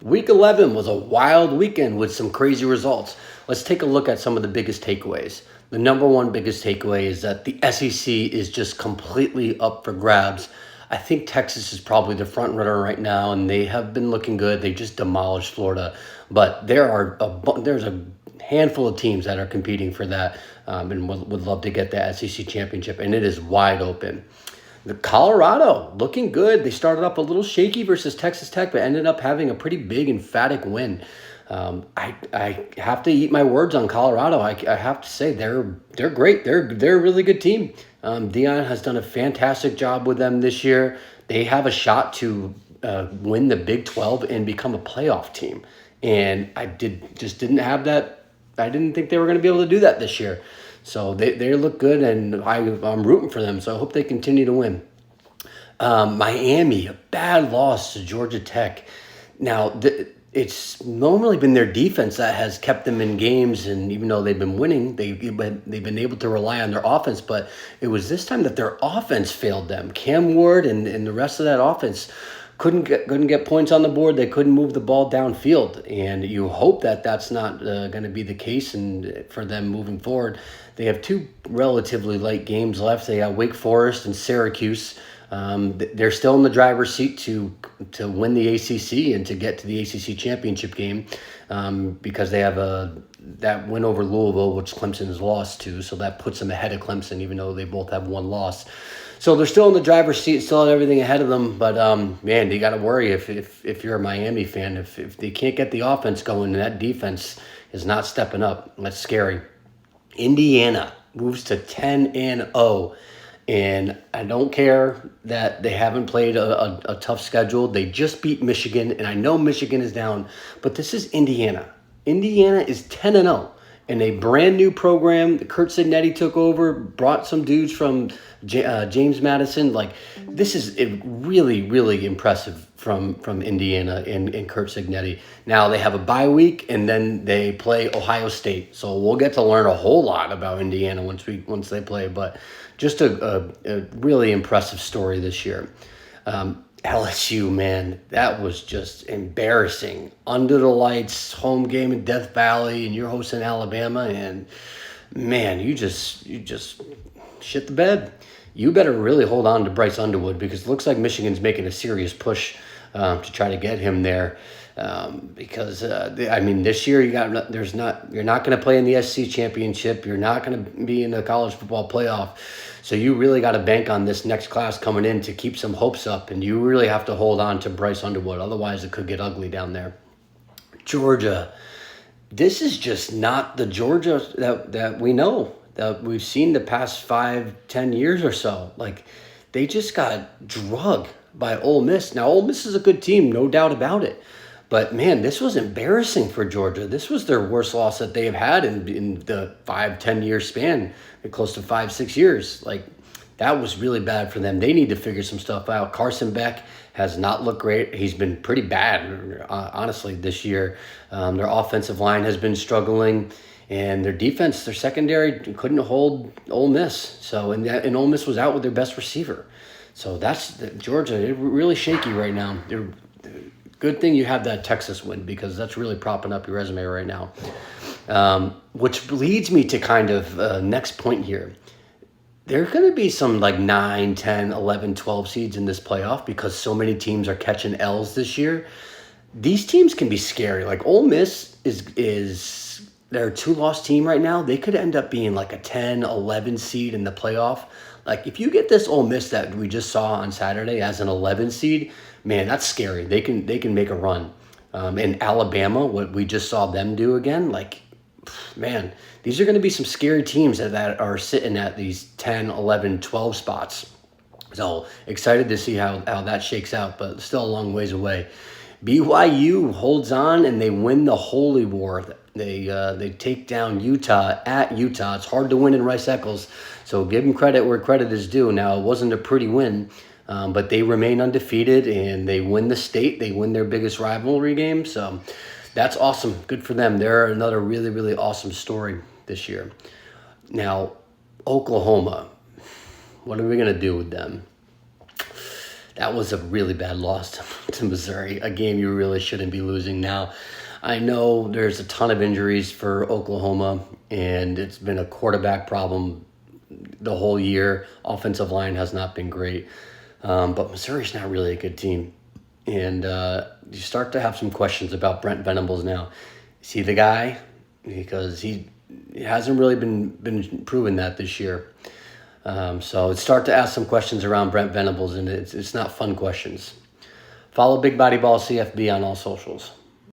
Week 11 was a wild weekend with some crazy results. Let's take a look at some of the biggest takeaways. The number one biggest takeaway is that the SEC is just completely up for grabs. I think Texas is probably the front runner right now, and they have been looking good. They just demolished Florida, but there's a handful of teams that are competing for that, and would love to get the SEC championship, and it is wide open. The Colorado looking good. They started up a little shaky versus Texas Tech, but ended up having a pretty big, emphatic win. I have to eat my words on Colorado. I have to say they're great. They're a really good team. Dion has done a fantastic job with them this year. They have a shot to win the Big 12 and become a playoff team. And just didn't have that. I didn't think they were going to be able to do that this year. So they look good, and I'm rooting for them. So I hope they continue to win. Miami, a bad loss to Georgia Tech. Now, it's normally been their defense that has kept them in games, and even though they've been winning, they've been able to rely on their offense. But it was this time that their offense failed them. Cam Ward and the rest of that offense couldn't get points on the board. They couldn't move the ball downfield, and you hope that that's not going to be the case. And for them moving forward, they have two relatively light games left. They have Wake Forest and Syracuse. They're still in the driver's seat to win the ACC and to get to the ACC championship game, because they have that win over Louisville, which Clemson has lost to. So that puts them ahead of Clemson, even though they both have one loss. So they're still in the driver's seat, still have everything ahead of them. But man, you got to worry if you're a Miami fan, if they can't get the offense going and that defense is not stepping up. That's scary. Indiana moves to 10-0. And I don't care that they haven't played a tough schedule. They just beat Michigan, and I know Michigan is down, but this is Indiana. Indiana is 10-0, and a brand new program. Kurt Signetti took over, brought some dudes from James Madison. Like, this is really, really impressive from Indiana and Kurt Signetti. Now they have a bye week, and then they play Ohio State. So we'll get to learn a whole lot about Indiana once they play. But just a really impressive story this year. LSU, man, that was just embarrassing. Under the lights, home game in Death Valley, and you're hosting Alabama, and man, you just shit the bed. You better really hold on to Bryce Underwood, because it looks like Michigan's making a serious push to try to get him there. Because this year you're not going to play in the SEC championship. You're not going to be in the college football playoff. So you really got to bank on this next class coming in to keep some hopes up, and you really have to hold on to Bryce Underwood. Otherwise, it could get ugly down there. Georgia, this is just not the Georgia that we know, that we've seen the past 5-10 years or so. Like, they just got drugged by Ole Miss. Now, Ole Miss is a good team, no doubt about it. But, man, this was embarrassing for Georgia. This was their worst loss that they have had in the 5-10 year span, close to 5-6 years. Like, that was really bad for them. They need to figure some stuff out. Carson Beck has not looked great. He's been pretty bad, honestly, this year. Their offensive line has been struggling. And their defense, their secondary, couldn't hold Ole Miss. So, and Ole Miss was out with their best receiver. So that's Georgia. They're really shaky right now. Good thing you have that Texas win, because that's really propping up your resume right now. Which leads me to kind of next point here. There are going to be some like 9, 10, 11, 12 seeds in this playoff, because so many teams are catching L's this year. These teams can be scary. Like Ole Miss is they're a 2-loss team right now. They could end up being like a 10, 11 seed in the playoff. Like, if you get this Ole Miss that we just saw on Saturday as an 11 seed, man, that's scary. They can make a run. And Alabama, what we just saw them do again, like, man, these are going to be some scary teams that are sitting at these 10, 11, 12 spots. So excited to see how that shakes out, but still a long ways away. BYU holds on, and they win the Holy War. They take down Utah at Utah. It's hard to win in Rice-Eccles, so give them credit where credit is due. Now, it wasn't a pretty win, but they remain undefeated, and they win the state. They win their biggest rivalry game, so that's awesome. Good for them. They're another really, really awesome story this year. Now, Oklahoma, what are we going to do with them? That was a really bad loss to Missouri, a game you really shouldn't be losing. Now, I know there's a ton of injuries for Oklahoma, and it's been a quarterback problem the whole year. Offensive line has not been great, but Missouri's not really a good team. And you start to have some questions about Brent Venables now. Is he the guy? Because he hasn't really been proven that this year. So it's start to ask some questions around Brent Venables, and it's not fun questions. Follow Big Body Ball CFB on all socials.